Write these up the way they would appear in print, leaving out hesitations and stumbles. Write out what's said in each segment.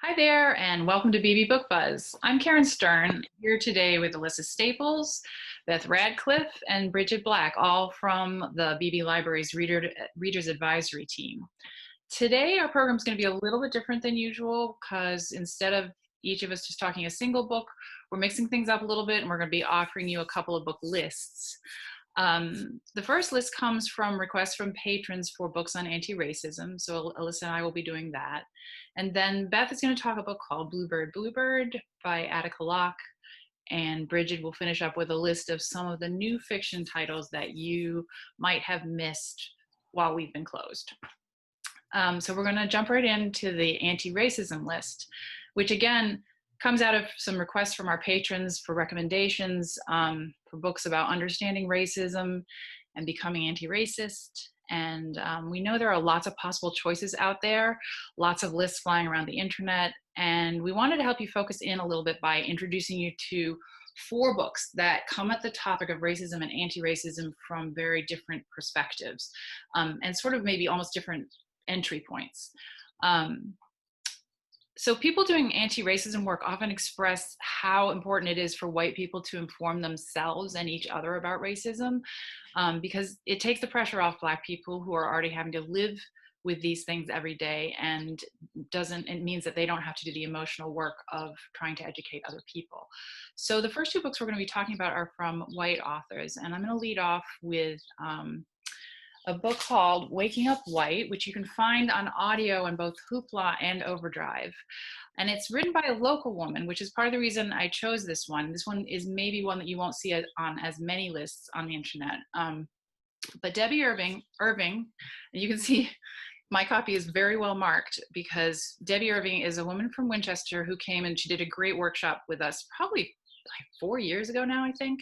Hi there, and welcome to Beebe Book Buzz. I'm Karen Stern, here today with Alyssa Staples, Beth Radcliffe, and Brigid Black, all from the Beebe Library's Reader's Advisory team. Today, our program is going to be a little bit different than usual because instead of each of us just talking a single book, we're mixing things up a little bit, and we're going to be offering you a couple of book lists. The first list comes from requests from patrons for books on anti-racism. So Alyssa and I will be doing that. And then Beth is going to talk a book called Bluebird, Bluebird by Attica Locke. And Brigid will finish up with a list of some of the new fiction titles that you might have missed while we've been closed. So we're going to jump right into the anti-racism list, which again comes out of some requests from our patrons for recommendations for books about understanding racism and becoming anti-racist. And we know there are lots of possible choices out there, lots of lists flying around the internet. And we wanted to help you focus in a little bit by introducing you to 4 books that come at the topic of racism and anti-racism from very different perspectives and sort of maybe almost different entry points. So people doing anti-racism work often express how important it is for white people to inform themselves and each other about racism because it takes the pressure off Black people who are already having to live with these things every day, and it means that they don't have to do the emotional work of trying to educate other people. So the first 2 books we're going to be talking about are from white authors, and I'm going to lead off with a book called Waking Up White, which you can find on audio in both Hoopla and Overdrive. And it's written by a local woman, which is part of the reason I chose this one. This one is maybe one that you won't see on as many lists on the internet. But Debbie Irving, and you can see my copy is very well marked because Debbie Irving is a woman from Winchester who came and she did a great workshop with us probably like 4 years ago now, I think.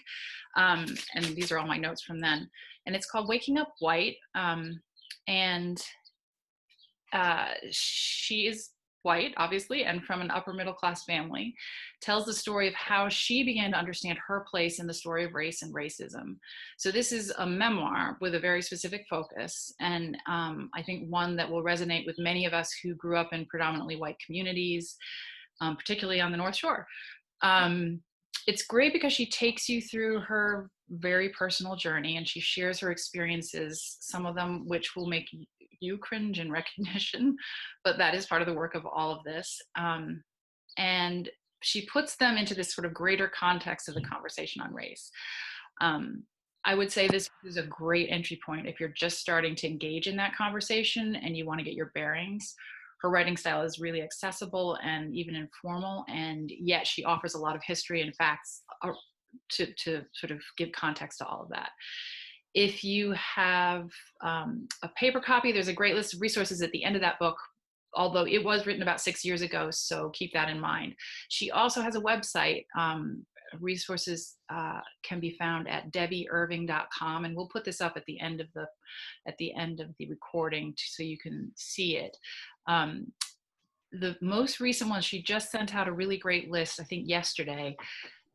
And these are all my notes from then. And it's called Waking Up White. She is white, obviously, and from an upper middle class family, tells the story of how she began to understand her place in the story of race and racism. So this is a memoir with a very specific focus, and I think one that will resonate with many of us who grew up in predominantly white communities, particularly on the North Shore. It's great because she takes you through her very personal journey and she shares her experiences, some of them which will make you cringe in recognition, but that is part of the work of all of this. And she puts them into this sort of greater context of the conversation on race. I would say this is a great entry point if you're just starting to engage in that conversation and you want to get your bearings. Her writing style is really accessible and even informal, and yet she offers a lot of history and facts to sort of give context to all of that. If you have a paper copy, there's a great list of resources at the end of that book, although it was written about 6 years ago, so keep that in mind. She also has a website. Resources can be found at debbieirving.com, and we'll put this up at the end of the recording so you can see it. The most recent one, she just sent out a really great list, I think yesterday.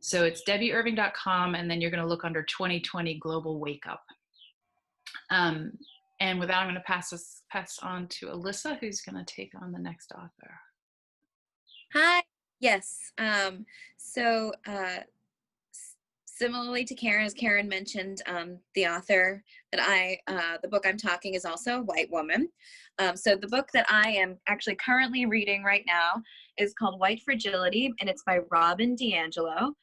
So it's debbieirving.com, and then you're going to look under 2020 Global Wake Up. And with that, I'm going to pass on to Alyssa, who's going to take on the next author. Hi. Yes. Similarly to Karen, as Karen mentioned, the author that the book I'm talking is also a white woman. So the book that I am actually currently reading right now is called White Fragility, and it's by Robin DiAngelo.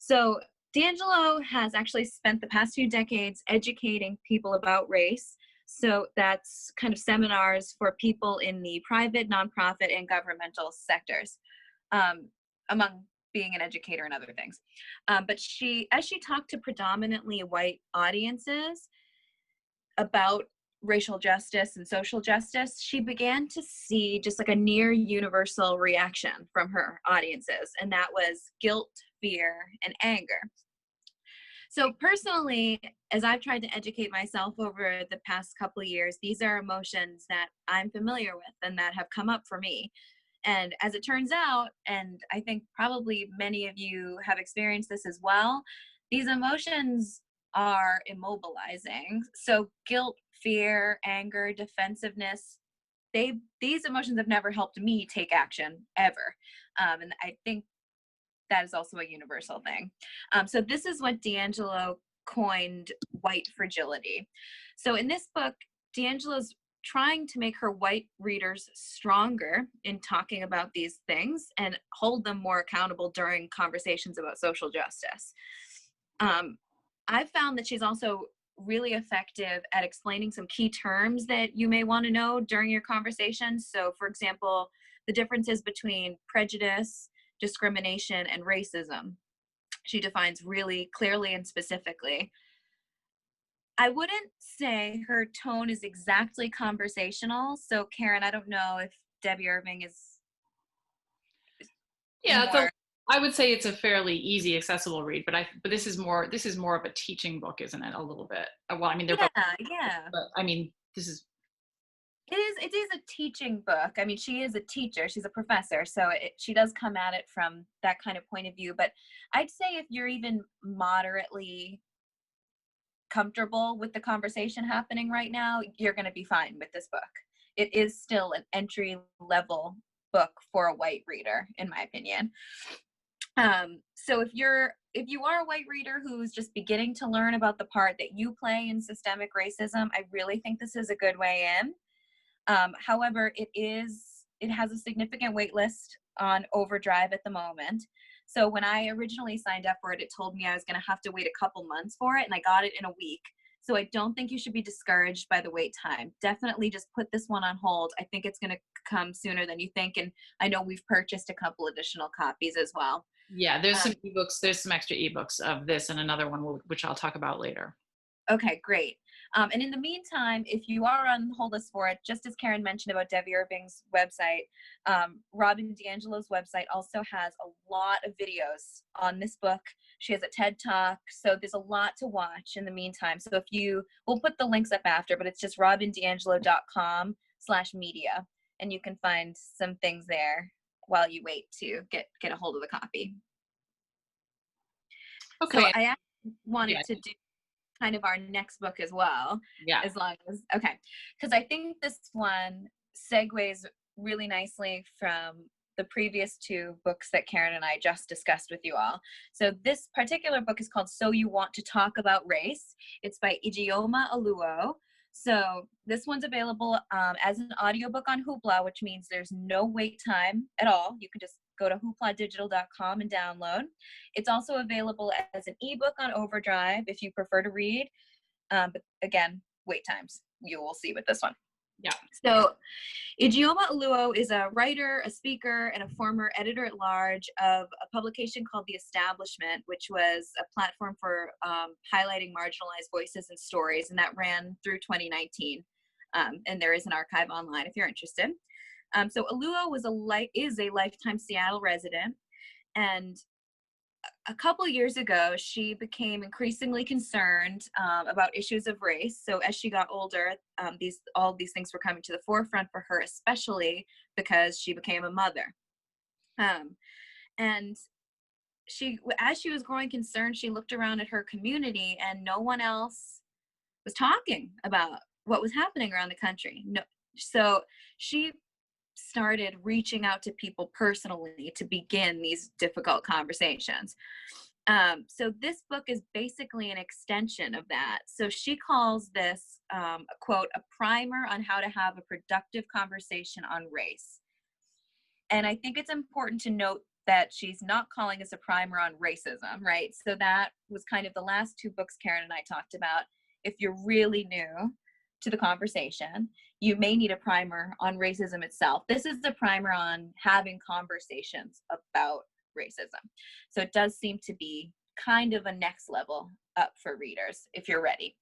So DiAngelo has actually spent the past few decades educating people about race. So that's kind of seminars for people in the private, nonprofit, and governmental sectors, among being an educator and other things. But as she talked to predominantly white audiences about racial justice and social justice, she began to see just like a near universal reaction from her audiences, and that was guilt, fear, and anger. So personally, as I've tried to educate myself over the past couple of years, these are emotions that I'm familiar with and that have come up for me. And as it turns out, and I think probably many of you have experienced this as well, these emotions are immobilizing. So guilt, fear, anger, defensiveness, these emotions have never helped me take action ever. And I think that is also a universal thing. So this is what D'Angelo coined white fragility. So in this book, D'Angelo's trying to make her white readers stronger in talking about these things and hold them more accountable during conversations about social justice. I've found that she's also really effective at explaining some key terms that you may want to know during your conversation. So, for example, the differences between prejudice, discrimination, and racism. She defines really clearly and specifically. I wouldn't say her tone is exactly conversational. So, Karen, I don't know if Debbie Irving is Yeah, more. I would say it's a fairly easy, accessible read, but this is more of a teaching book, isn't it? A little bit. Well, I mean, they're both, Yeah. but I mean, this is. It is a teaching book. I mean, she is a teacher. She's a professor, so she does come at it from that kind of point of view. But I'd say if you're even moderately comfortable with the conversation happening right now, you're going to be fine with this book. It is still an entry level book for a white reader, in my opinion. So if you are a white reader who's just beginning to learn about the part that you play in systemic racism, I really think this is a good way in. However, it has a significant wait list on Overdrive at the moment. So when I originally signed up for it, it told me I was going to have to wait a couple months for it, and I got it in a week. So I don't think you should be discouraged by the wait time. Definitely just put this one on hold. I think it's going to come sooner than you think, and I know we've purchased a couple additional copies as well. Yeah, there's some ebooks. There's some extra ebooks of this and another one, which I'll talk about later. Okay, great. And in the meantime, if you are on the hold list for it, just as Karen mentioned about Debbie Irving's website, Robin DiAngelo's website also has a lot of videos on this book. She has a TED Talk, so there's a lot to watch in the meantime. So we'll put the links up after, but it's just robindiangelo.com/media, and you can find some things there while you wait to get a hold of the copy. Okay. So I actually wanted to do kind of our next book as well. Yeah. As long as, okay. Because I think this one segues really nicely from the previous two books that Karen and I just discussed with you all. So this particular book is called So You Want to Talk About Race. It's by Ijeoma Oluo. So this one's available as an audiobook on Hoopla, which means there's no wait time at all. You can just go to hoopladigital.com and download. It's also available as an ebook on Overdrive if you prefer to read. But again, wait times. You will see with this one. Yeah. So Ijeoma Oluo is a writer, a speaker, and a former editor-at-large of a publication called The Establishment, which was a platform for highlighting marginalized voices and stories, and that ran through 2019. And there is an archive online if you're interested. So Oluo is a lifetime Seattle resident, and a couple years ago, she became increasingly concerned about issues of race. So as she got older, all these things were coming to the forefront for her, especially because she became a mother. And as she was growing concerned, she looked around at her community, and no one else was talking about what was happening around the country. No, so she started reaching out to people personally to begin these difficult conversations. So this book is basically an extension of that. So she calls this, a quote, a primer on how to have a productive conversation on race. And I think it's important to note that she's not calling this a primer on racism, right? So that was kind of the last two books Karen and I talked about. If you're really new to the conversation, you may need a primer on racism itself. This is the primer on having conversations about racism. So it does seem to be kind of a next level up for readers if you're ready.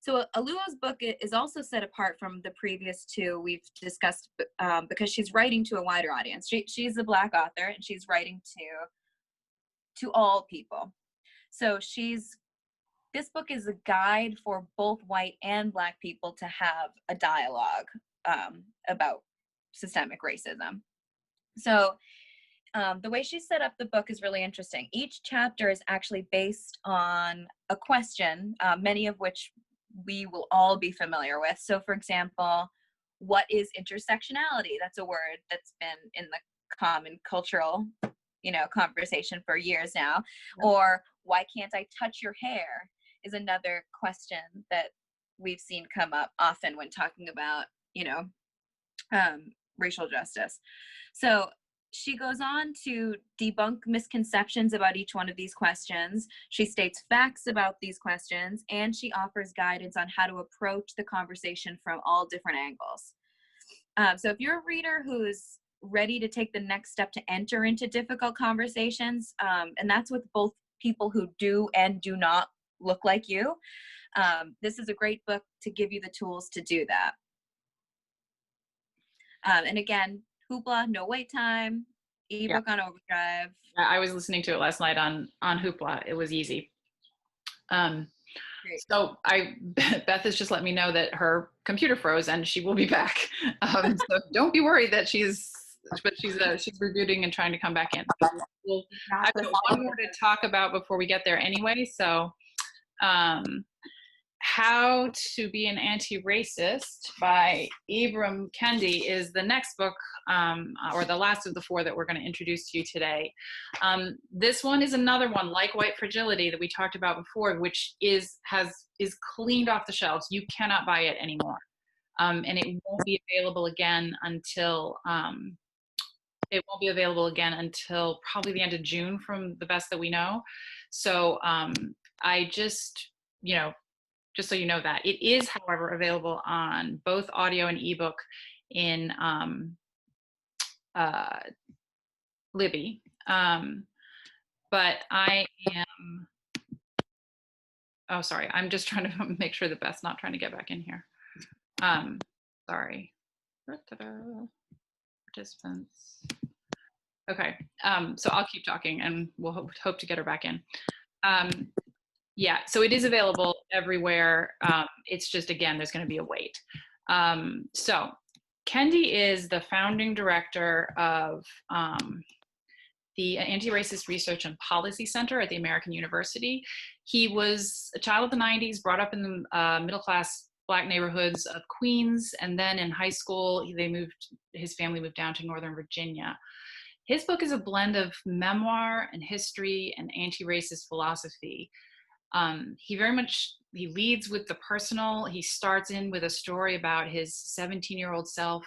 So Oluo's book is also set apart from the previous two we've discussed because she's writing to a wider audience. She's a Black author, and she's writing to all people. So this book is a guide for both white and Black people to have a dialogue about systemic racism. So the way she set up the book is really interesting. Each chapter is actually based on a question, many of which we will all be familiar with. So for example, what is intersectionality? That's a word that's been in the common cultural, conversation for years now. Or why can't I touch your hair is another question that we've seen come up often when talking about, racial justice. So she goes on to debunk misconceptions about each one of these questions. She states facts about these questions, and she offers guidance on how to approach the conversation from all different angles. So if you're a reader who's ready to take the next step to enter into difficult conversations, and that's with both people who do and do not look like you, this is a great book to give you the tools to do that. And again, Hoopla, no wait time, ebook on overdrive. I was listening to it last night on Hoopla. It was easy. So Beth has just let me know that her computer froze and she will be back. So don't be worried that she's rebooting and trying to come back in. I've got one more to talk about before we get there anyway. So How to Be an Anti-Racist by Ibram Kendi is the next book, or the last of the 4 that we're going to introduce to you today. This one is another one like White Fragility that we talked about before, which is cleaned off the shelves. You cannot buy it anymore, and it won't be available again until probably the end of June, from the best that we know. So I just so you know that. It is, however, available on both audio and ebook in Libby. But I am, sorry, I'm just trying to make sure that Beth's not trying to get back in here. Sorry. Participants. Okay, so I'll keep talking and we'll hope to get her back in. Yeah, so it is available everywhere. It's just, again, there's going to be a wait. So Kendi is the founding director of the Anti-Racist Research and Policy Center at the American University. He was a child of the 90s, brought up in the middle-class Black neighborhoods of Queens, and then in high school, his family moved down to Northern Virginia. His book is a blend of memoir and history and anti-racist philosophy. He leads with the personal. He starts in with a story about his 17-year-old self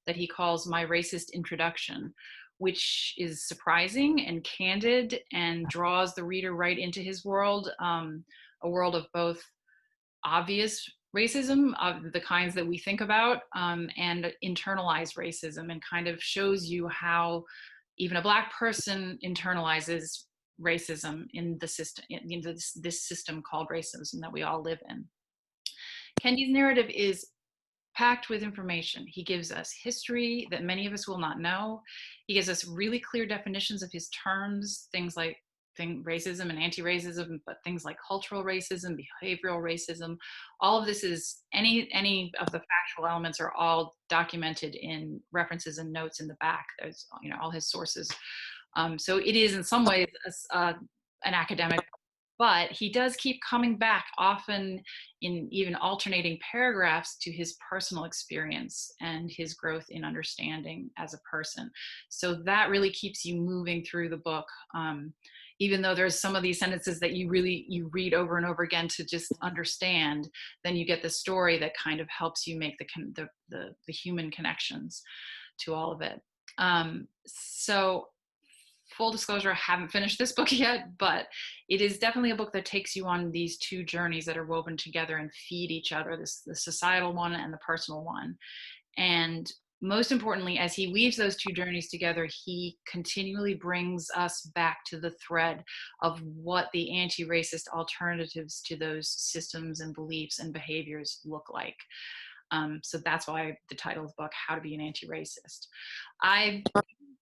that he calls My Racist Introduction, which is surprising and candid and draws the reader right into his world, a world of both obvious racism, of the kinds that we think about, and internalized racism, and kind of shows you how even a Black person internalizes racism in the system, in this system called racism that we all live in. Kendi's narrative is packed with information. He gives us history that many of us will not know. He gives us really clear definitions of his terms, things like racism and anti-racism, but things like cultural racism, behavioral racism. All of this is, any of the factual elements are all documented in references and notes in the back. There's, all his sources. So it is in some ways an academic, but he does keep coming back, often in even alternating paragraphs, to his personal experience and his growth in understanding as a person. So that really keeps you moving through the book. Even though there's some of these sentences that you read over and over again to just understand, then you get the story that kind of helps you make the human connections to all of it. So full disclosure, I haven't finished this book yet, but it is definitely a book that takes you on these 2 journeys that are woven together and feed each other, the societal one and the personal one. And most importantly, as he weaves those 2 journeys together, he continually brings us back to the thread of what the anti-racist alternatives to those systems and beliefs and behaviors look like. So that's why the title of the book, How to Be an Anti-Racist. I've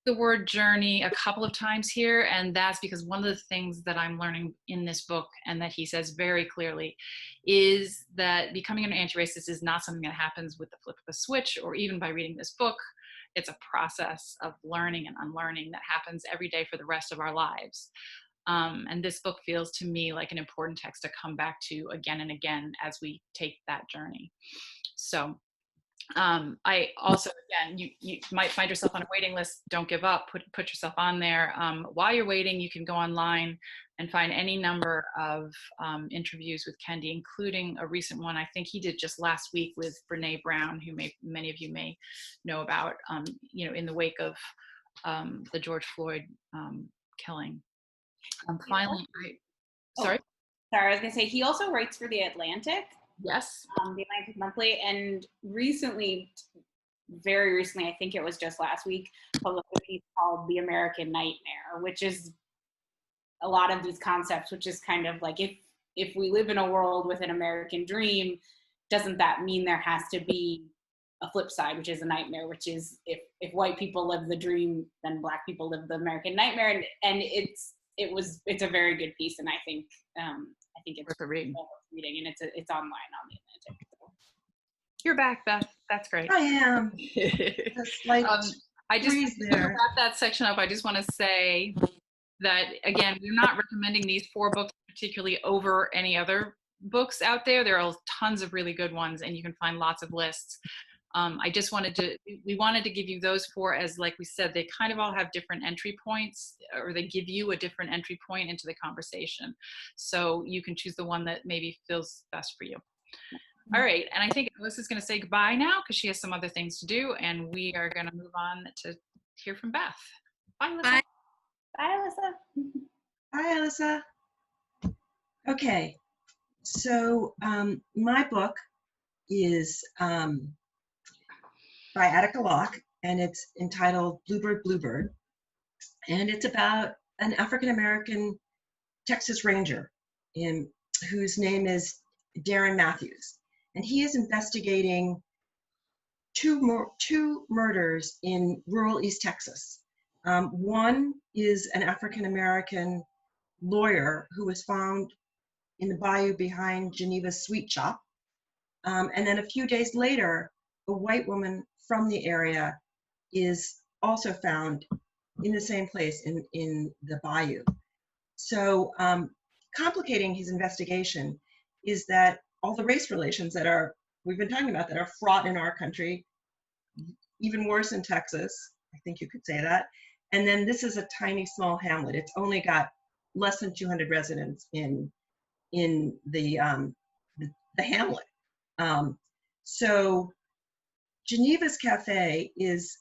the word journey a couple of times here, and that's because one of the things that I'm learning in this book, and that he says very clearly, is that becoming an anti-racist is not something that happens with the flip of a switch or even by reading this book. It's a process of learning and unlearning that happens every day for the rest of our lives. And this book feels to me like an important text to come back to again and again as we take that journey. So I also, again, you might find yourself on a waiting list. Don't give up. Put yourself on there. While you're waiting, you can go online and find any number of interviews with Kendi, including a recent one I think he did just last week with Brene Brown, who many of you may know about, in the wake of the George Floyd killing. Finally, sorry. Sorry, I was gonna say he also writes for The Atlantic. Yes. The Atlantic Monthly, and very recently, I think it was just last week, published a piece called The American Nightmare, which is a lot of these concepts, which is kind of like, if we live in a world with an American dream, doesn't that mean there has to be a flip side, which is a nightmare, which is if white people live the dream, then Black people live the American nightmare. And it's a very good piece, and I think it's worth a read. Reading, and it's online on The Atlantic. So. You're back, Beth. That's great. I am. Just like I just to wrap that section up. I just want to say that, again, we're not recommending these 4 books particularly over any other books out there. There are tons of really good ones, and you can find lots of lists. We wanted to give you those 4 as, like we said, they kind of all have different entry points, or they give you a different entry point into the conversation. So you can choose the one that maybe feels best for you. All right, and I think Alyssa's going to say goodbye now because she has some other things to do, and we are going to move on to hear from Beth. Bye, Alyssa. Bye. Bye, Alyssa. Hi, Alyssa. Okay, so my book is by Attica Locke, and it's entitled Bluebird, Bluebird, and it's about an African-American Texas Ranger whose name is Darren Matthews, and he is investigating two murders in rural East Texas. One is an African-American lawyer who was found in the bayou behind Geneva's sweet shop. And then a few days later, a white woman from the area is also found in the same place in the bayou. So complicating his investigation is that all the race relations that we've been talking about that are fraught in our country, even worse in Texas, I think you could say that. And then this is a tiny, small hamlet. It's only got less than 200 residents in the hamlet. So Geneva's Cafe is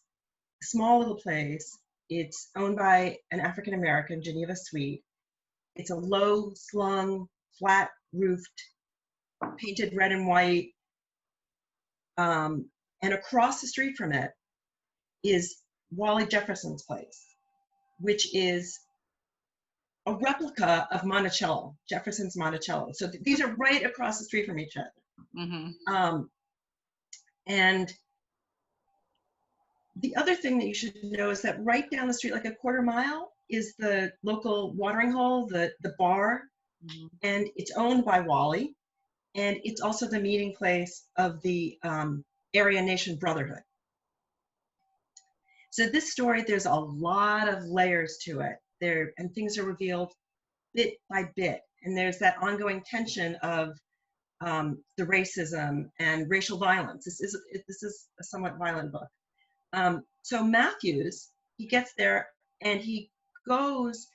a small little place. It's owned by an African-American, Geneva Sweet. It's a low-slung, flat-roofed, painted red and white. And across the street from it is Wally Jefferson's place, which is a replica of Monticello, Jefferson's Monticello. So these are right across the street from each other. Mm-hmm. And the other thing that you should know is that right down the street, like a quarter mile, is the local watering hole, the bar, mm-hmm. and it's owned by Wally. And it's also the meeting place of the Aryan Nation Brotherhood. So this story, there's a lot of layers to it there, and things are revealed bit by bit. And there's that ongoing tension of the racism and racial violence. This is a somewhat violent book. So Matthews, he gets there and he goes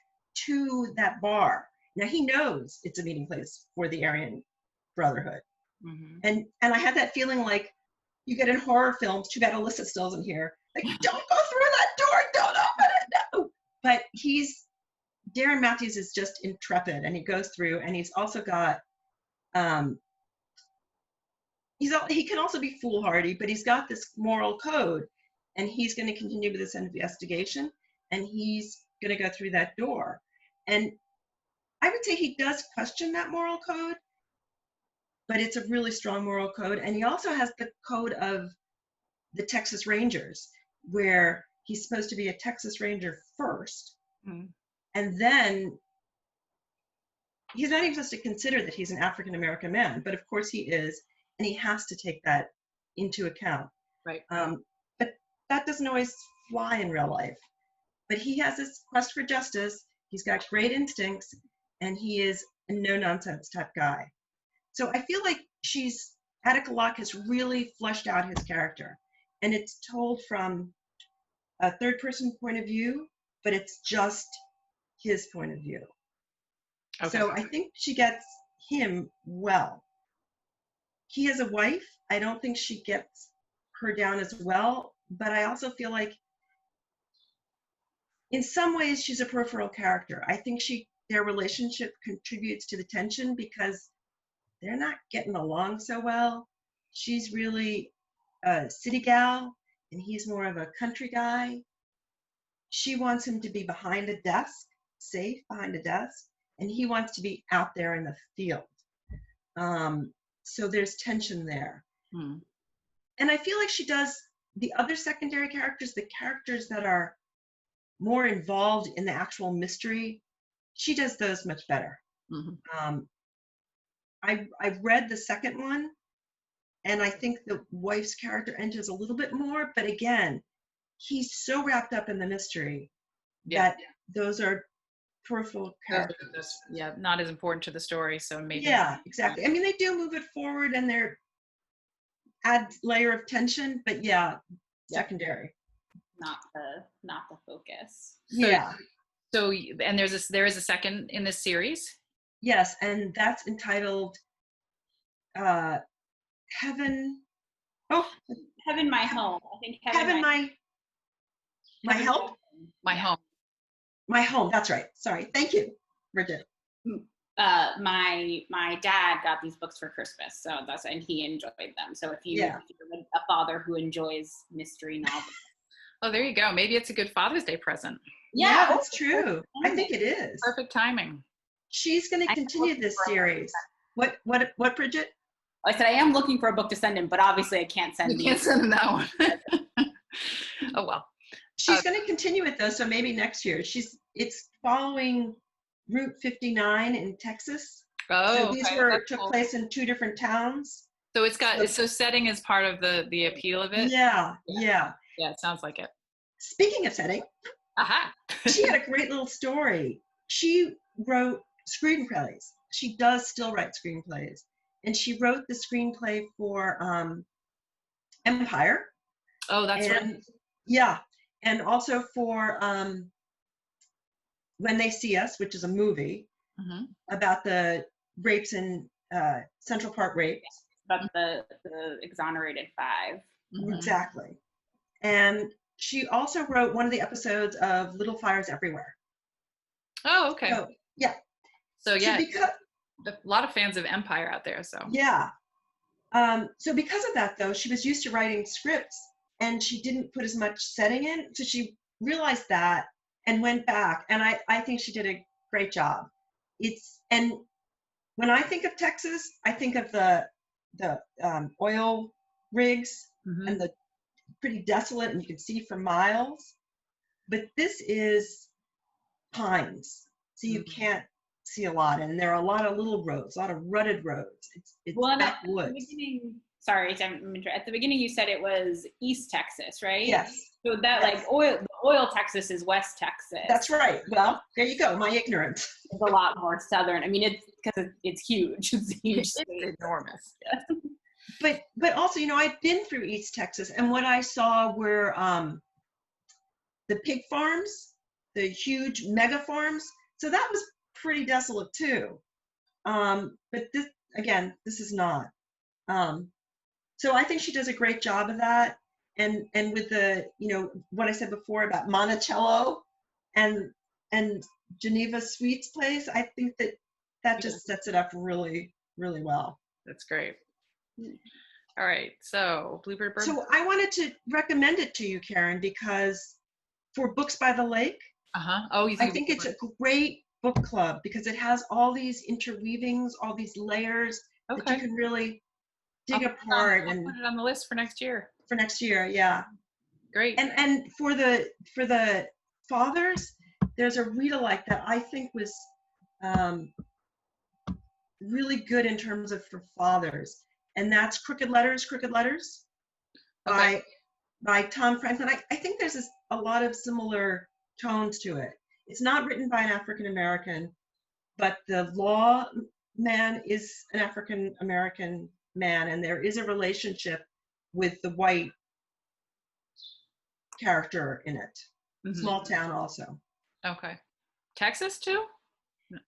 to that bar. Now he knows it's a meeting place for the Aryan Brotherhood. Mm-hmm. And I had that feeling like you get in horror films, too bad Alyssa still isn't here, like, don't go through that door, don't open it, no. But Darren Matthews is just intrepid, and he goes through, and he's also got, he can also be foolhardy, but he's got this moral code, and he's going to continue with this investigation, and he's going to go through that door. And I would say he does question that moral code, but it's a really strong moral code. And he also has the code of the Texas Rangers, where he's supposed to be a Texas Ranger first. Mm-hmm. And then he's not even supposed to consider that he's an African-American man, but of course he is, and he has to take that into account. Right. But that doesn't always fly in real life. But he has this quest for justice, he's got great instincts, and he is a no-nonsense type guy. So I feel like she's Attica Locke has really fleshed out his character, and it's told from a third person point of view, but it's just his point of view. Okay. So I think she gets him well. He has a wife. I don't think she gets her down as well, but I also feel like in some ways she's a peripheral character. I think their relationship contributes to the tension because they're not getting along so well. She's really a city gal and he's more of a country guy. She wants him to be behind a desk, safe behind a desk, and he wants to be out there in the field. So there's tension there. And I feel like she does the other secondary characters, the characters that are more involved in the actual mystery, she does those much better. I read the second one, and I think the wife's character enters a little bit more, but again, he's so wrapped up in the mystery that those are peripheral characters. Yeah, not as important to the story, so maybe. Yeah, exactly. I mean, they do move it forward and they're add layer of tension, but secondary. Not the focus. So and there is a second in this series? Yes, and that's entitled Heaven. Oh, Heaven My Home. I think Heaven My Help? My Home. My Home, that's right. Sorry. Thank you, Brigid. My dad got these books for Christmas, and he enjoyed them. So if you're a father who enjoys mystery novels. Oh, there you go. Maybe it's a good Father's Day present. Yeah, that's true. I think it is. Perfect timing. She's going to continue this series. What, Brigid? I said I am looking for a book to send him, but obviously I can't send You can't send him that one. Oh, well. She's going to continue it, though, so maybe next year. It's following Route 59 in Texas. Oh, so these took place in 2 different towns. So so setting is part of the appeal of it? Yeah. Yeah, it sounds like it. Speaking of setting, she had a great little story. She wrote screenplays. She does still write screenplays. And she wrote the screenplay for Empire. Oh, that's right. Yeah. And also for When They See Us, which is a movie about the rapes in Central Park rapes. About the exonerated 5. Exactly. And she also wrote one of the episodes of Little Fires Everywhere. Oh, okay. So because a lot of fans of Empire out there, so. Yeah. So because of that, though, she was used to writing scripts, and she didn't put as much setting in. So she realized that and went back, and I think she did a great job. And when I think of Texas, I think of the oil rigs and the pretty desolate, and you can see for miles. But this is pines, so you can't see a lot, and there are a lot of little roads, a lot of rutted roads. It's backwoods. At the beginning you said it was East Texas, right? Yes. So that oil Texas is West Texas. That's right. Well, there you go. My ignorance. It's a lot more southern. I mean, it's because it's huge. It's huge. It's enormous. Yeah. But also, I've been through East Texas, and what I saw were the pig farms, the huge mega farms. So that was pretty desolate too. But this is not. So I think she does a great job of that. And with the, what I said before about Monticello and Geneva Sweets place, I think that just sets it up really, really well. That's great. All right, so Bluebird Bird. So I wanted to recommend it to you, Karen, because for Books by the Lake, Oh, I think it's a great book club because it has all these interweavings, all these layers that you can really dig apart. I'll put it on the list for next year. For next year, yeah. Great. And for the fathers, there's a read-alike that I think was really good in terms of for fathers, and that's Crooked Letters by Tom Franklin. I think there's a lot of similar tones to it. It's not written by an African American, but the law man is an African American man, and there is a relationship with the white character in it. Mhm. Small town also. Okay. Texas too?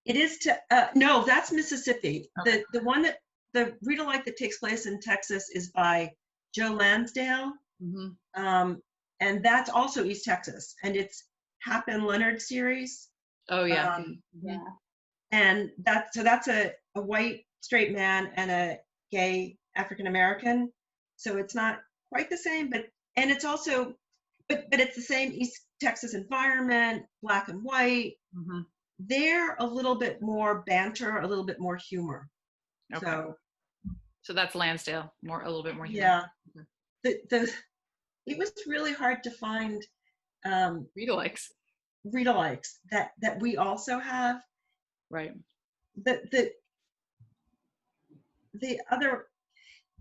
It is no, that's Mississippi. Okay. The one that the read-alike that takes place in Texas is by Joe Lansdale, and that's also East Texas, and it's Hap and Leonard series. Oh yeah. Yeah. And that's a white straight man and a gay African American. So it's not quite the same, but it's also but it's the same East Texas environment, black and white. They're a little bit more banter, a little bit more humor. Okay. So that's Lansdale, a little bit more humor. Yeah. It was really hard to find read-alikes that we also have. Right. The other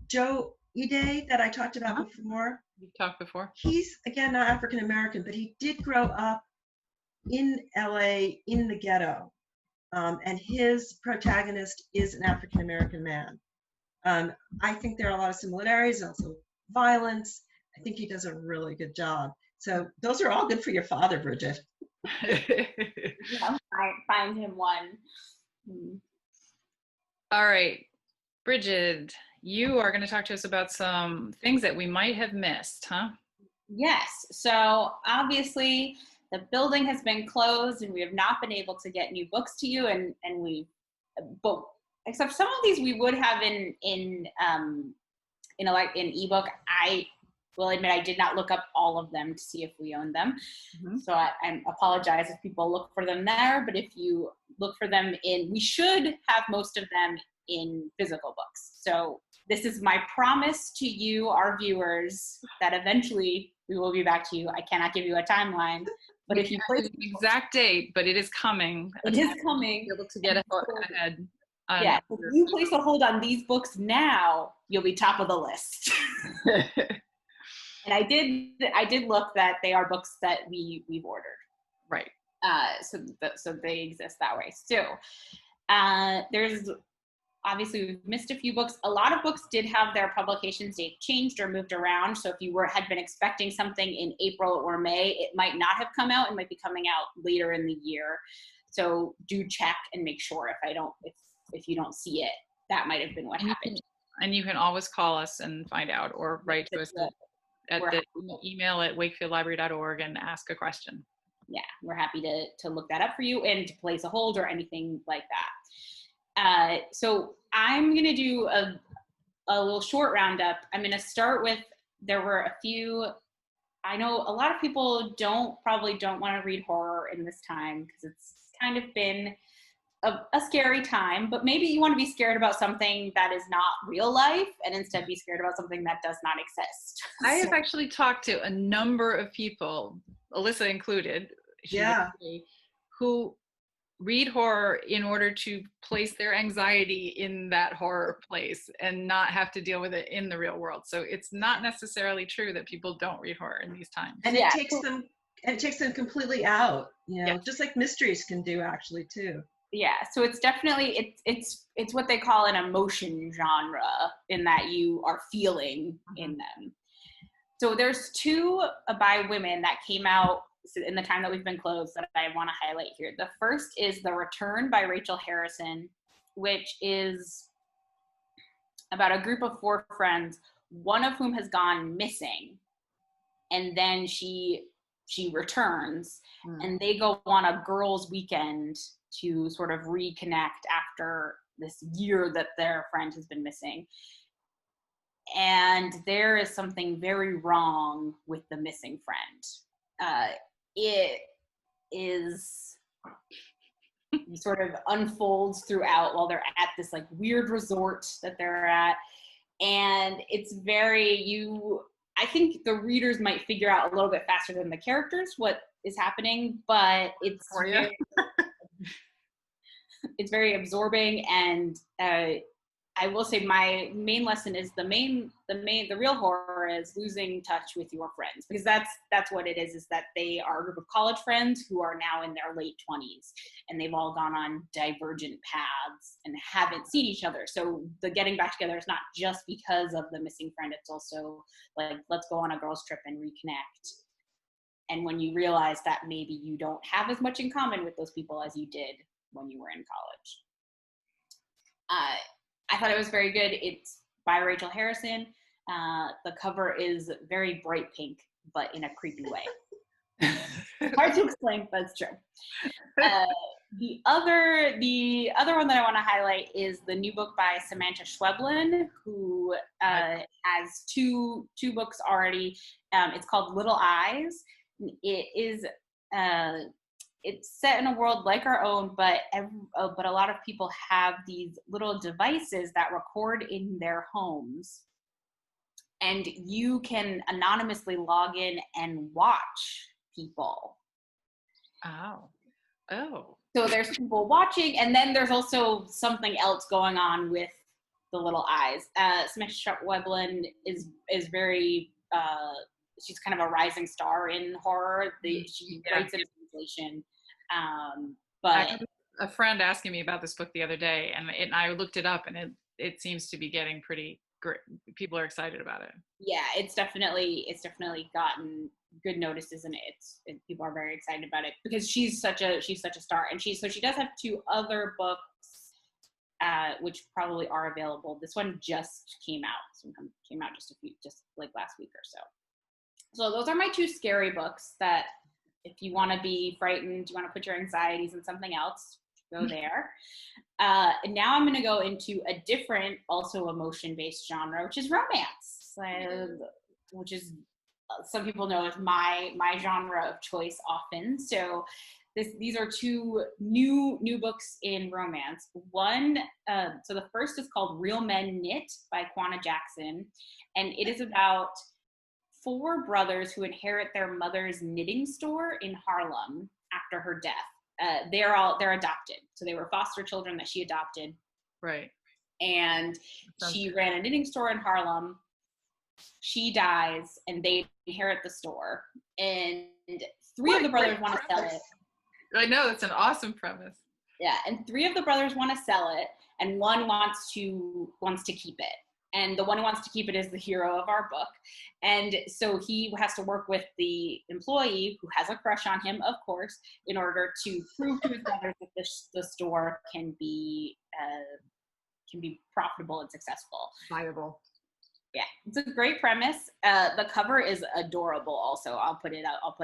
Joe Ide that I talked about before. You've talked before. He's again not African American, but he did grow up in LA in the ghetto, and his protagonist is an African American man. I think there are a lot of similarities, also violence. I think he does a really good job. So those are all good for your father, Brigid. Yeah, find him one. All right, Brigid, you are going to talk to us about some things that we might have missed, huh? Yes. So obviously the building has been closed and we have not been able to get new books to you, but except some of these we would have in ebook. I will admit I did not look up all of them to see if we owned them. So I apologize if people look for them there, but if you look for them we should have most of them in physical books. So this is my promise to you, our viewers, that eventually we will be back to you. I cannot give you a timeline, but if you place an exact date, but it is coming. It is coming. Be able to get ahead. Yeah, if you place a hold on these books now, you'll be top of the list. And I did look that they are books that we've ordered. Right. So they exist that way. So there's obviously we've missed a few books. A lot of books did have their publications date changed or moved around. So if you had been expecting something in April or May, it might not have come out. It might be coming out later in the year. So do check and make sure if you don't see it, that might have been what happened. And you can always call us and find out, or write to us at the email at wakefieldlibrary.org and ask a question. Yeah, we're happy to look that up for you and to place a hold or anything like that. So I'm going to do a little short roundup. I'm going to start with, there were a few, I know a lot of people probably don't want to read horror in this time because it's kind of been a scary time, but maybe you want to be scared about something that is not real life and instead be scared about something that does not exist. I have actually talked to a number of people, Alyssa included, who read horror in order to place their anxiety in that horror place and not have to deal with it in the real world. So it's not necessarily true that people don't read horror in these times. And it takes them completely out, just like mysteries can do actually too. Yeah, so it's definitely it's what they call an emotion genre, in that you are feeling in them. So there's two by women that came out in the time that we've been closed that I want to highlight here. The first is The Return by Rachel Harrison, which is about a group of 4 friends, one of whom has gone missing, and then she returns, and they go on a girls' weekend to sort of reconnect after this year that their friend has been missing. And there is something very wrong with the missing friend. It is sort of unfolds throughout while they're at this like weird resort that they're at. And it's I think the readers might figure out a little bit faster than the characters what is happening, but it's very absorbing, and I will say my main lesson is the real horror is losing touch with your friends, because that's what it is that they are a group of college friends who are now in their late 20s, and they've all gone on divergent paths and haven't seen each other. So the getting back together is not just because of the missing friend. It's also like, let's go on a girls trip and reconnect. And when you realize that maybe you don't have as much in common with those people as you did when you were in college. I thought it was very good. It's by Rachel Harrison. The cover is very bright pink, but in a creepy way. Hard to explain, but it's true. The other one that I want to highlight is the new book by Samantha Schweblin, who has two books already. It's called Little Eyes. It is it's set in a world like our own, but a lot of people have these little devices that record in their homes, and you can anonymously log in and watch people. Oh. So there's people watching, and then there's also something else going on with the little eyes. Samantha Schweblin is very, she's kind of a rising star in horror. She writes in translation. But I had a friend asking me about this book the other day, and I looked it up, and it seems to be getting pretty great. People are excited about it. Yeah, it's definitely gotten good notices, and people are very excited about it because she's such a star, and she does have two other books which probably are available. This one just came out just like last week or so. So those are my two scary books that, if you want to be frightened, you want to put your anxieties in something else, go there. And now I'm going to go into a different, also emotion-based genre, which is romance, which is some people know as my genre of choice often. So these are two new books in romance. One, so the first is called Real Men Knit by Quanah Jackson, and it is about 4 brothers who inherit their mother's knitting store in Harlem after her death. They're adopted, so they were foster children that she adopted. Right. And she ran a knitting store in Harlem. She dies, and they inherit the store. And 3 of the brothers want to sell it. I know, it's an awesome premise. Yeah, and 3 of the brothers want to sell it, and one wants to keep it. And the one who wants to keep it is the hero of our book. And so he has to work with the employee, who has a crush on him, of course, in order to prove to his brothers that the store can be profitable and successful. Viable. Yeah, it's a great premise. The cover is adorable also. I'll put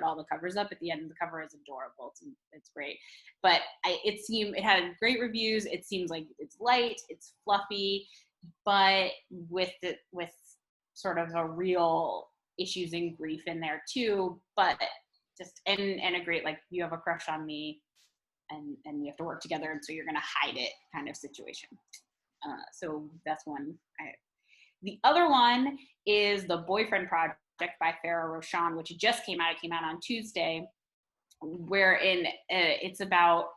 all the covers up at the end. The cover is adorable. It's great. But it had great reviews. It seems like it's light, it's fluffy, but with sort of a real issues and grief in there too, but just and a great, like, you have a crush on me and we have to work together, and so you're gonna hide it kind of situation. So that's one. The other one is The Boyfriend Project by Farah Roshan, which just came out. It came out on Tuesday, wherein it's about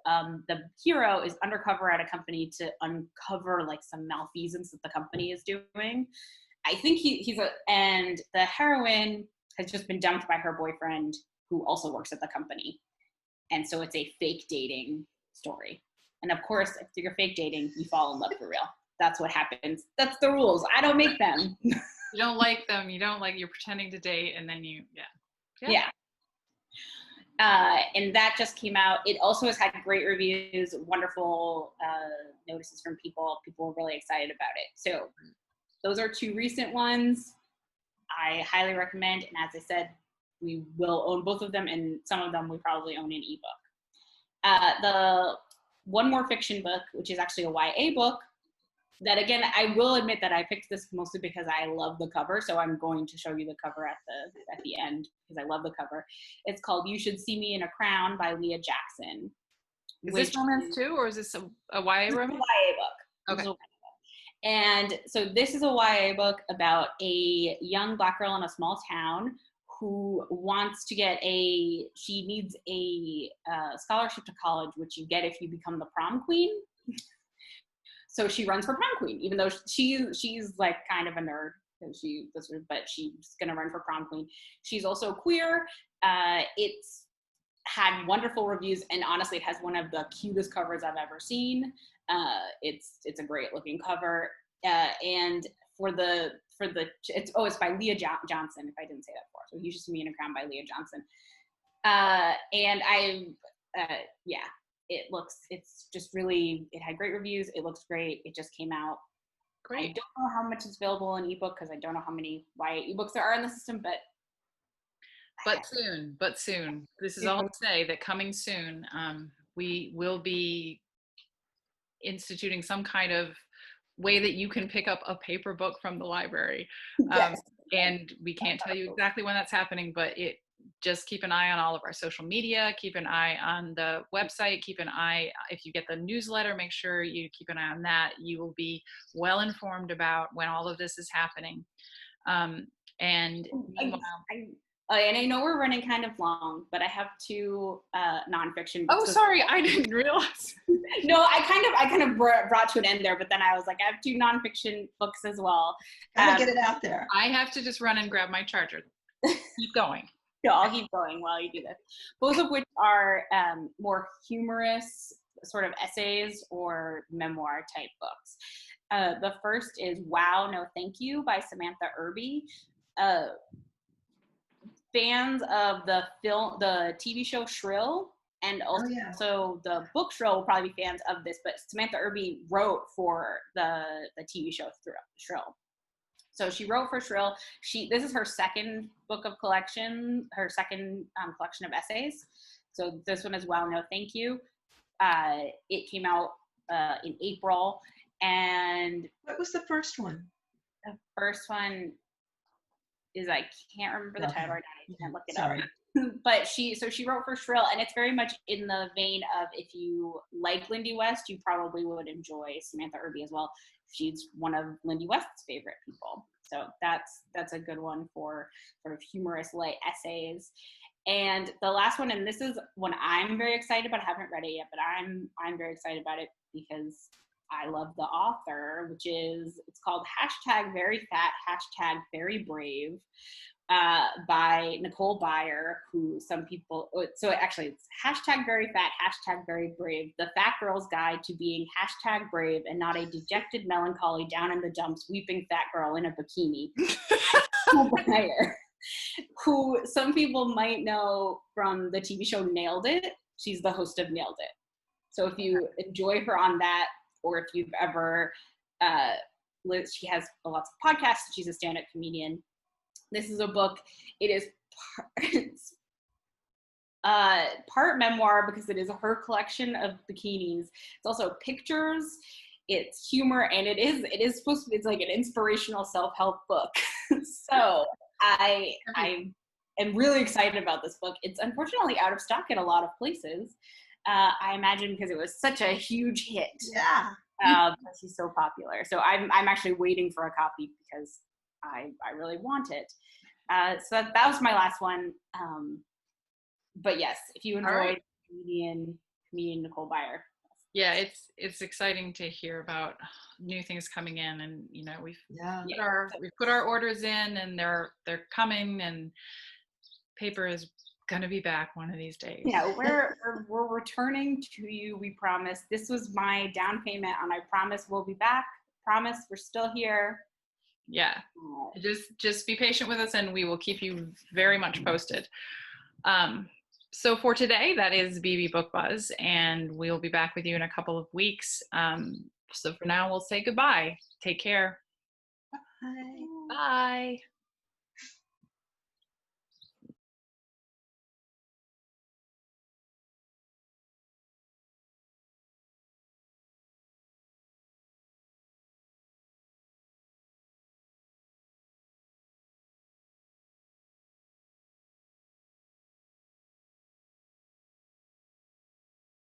the hero is undercover at a company to uncover like some malfeasance that the company is doing. I think and the heroine has just been dumped by her boyfriend, who also works at the company. And so it's a fake dating story. And of course, if you're fake dating, you fall in love for real. That's what happens. That's the rules. I don't make them. You don't like them. You're pretending to date, and then Yeah. And that just came out. It also has had great reviews, wonderful notices from people. People were really excited about it. So those are 2 recent ones I highly recommend. And as I said, we will own both of them, and some of them we probably own in ebook. The one more fiction book, which is actually a YA book, that, again, I will admit that I picked this mostly because I love the cover, so I'm going to show you the cover at the end because I love the cover. It's called You Should See Me in a Crown by Leah Jackson. Is this romance too, or is this a YA romance? A YA book. Okay. And so this is a YA book about a young Black girl in a small town who wants to she needs a scholarship to college, which you get if you become the prom queen. so she runs for prom queen, even though she's like kind of a nerd. But she's gonna run for prom queen. She's also queer. It's had wonderful reviews, and honestly, it has one of the cutest covers I've ever seen. It's a great looking cover, and it's by Leah Johnson. If I didn't say that before, so He's Just Me in a Crown by Leah Johnson. And it's just really, it had great reviews. It looks great. It just came out. Great. I don't know how much is available in ebook because I don't know how many YA ebooks there are in the system, but soon. This is all to say that coming soon, we will be instituting some kind of way that you can pick up a paper book from the library. Yes. And we can't tell you exactly when that's happening, but just keep an eye on all of our social media, keep an eye on the website, keep an eye, if you get the newsletter, make sure you keep an eye on that. You will be well informed about when all of this is happening. And meanwhile, and I know we're running kind of long, but I have 2 nonfiction books. Oh, sorry, I didn't realize. No, I kind of brought to an end there, but then I was like, I have 2 nonfiction books as well. Gotta get it out there. I have to just run and grab my charger. Keep going. No, I'll keep going while you do this. Both of which are more humorous sort of essays or memoir type books. The first is Wow, No Thank You by Samantha Irby. Fans of the TV show Shrill, and also the book Shrill will probably be fans of this, but Samantha Irby wrote for the TV show Shrill. So she wrote for Shrill. This is her second book of collection, her second collection of essays. So this one is Wow, No Thank You. It came out in April. And what was the first one? The first one is, I can't remember the title right now. I can't look it Sorry. up. But she wrote for Shrill, and it's very much in the vein of, if you like Lindy West, you probably would enjoy Samantha Irby as well. She's one of Lindy West's favorite people. So that's a good one for sort of humorous light essays. And the last one, and this is one I'm very excited about. I haven't read it yet, but I'm very excited about it because I love the author, it's called #VeryFat, #VeryBrave, by Nicole Byer, who some people, so actually it's #VeryFat, #VeryBrave, the fat girl's guide to being #brave and not a dejected melancholy down in the dumps weeping fat girl in a bikini. Byer, who some people might know from the TV show Nailed It. She's the host of Nailed It. So if you enjoy her on that, or if you've ever, she has lots of podcasts. She's a stand-up comedian. This is a book. It is part memoir because it is her collection of bikinis. It's also pictures. It's humor, and it is supposed to be. It's like an inspirational self-help book. So I am really excited about this book. It's unfortunately out of stock at a lot of places. I imagine because it was such a huge hit. Yeah. Because he's so popular. So I'm actually waiting for a copy because I really want it. So that was my last one. But yes, if you enjoyed comedian Nicole Byer. Yeah, it's exciting to hear about new things coming in, and we've put our orders in, and they're coming, and paper is gonna be back one of these days. Yeah, we're returning to you. We promise. This was my down payment on I promise we'll be back. Promise we're still here. Yeah, just be patient with us, and we will keep you very much posted. So for today, that is Beebe Book Buzz, and we'll be back with you in a couple of weeks. So for now, we'll say goodbye. Take care. Bye. Bye.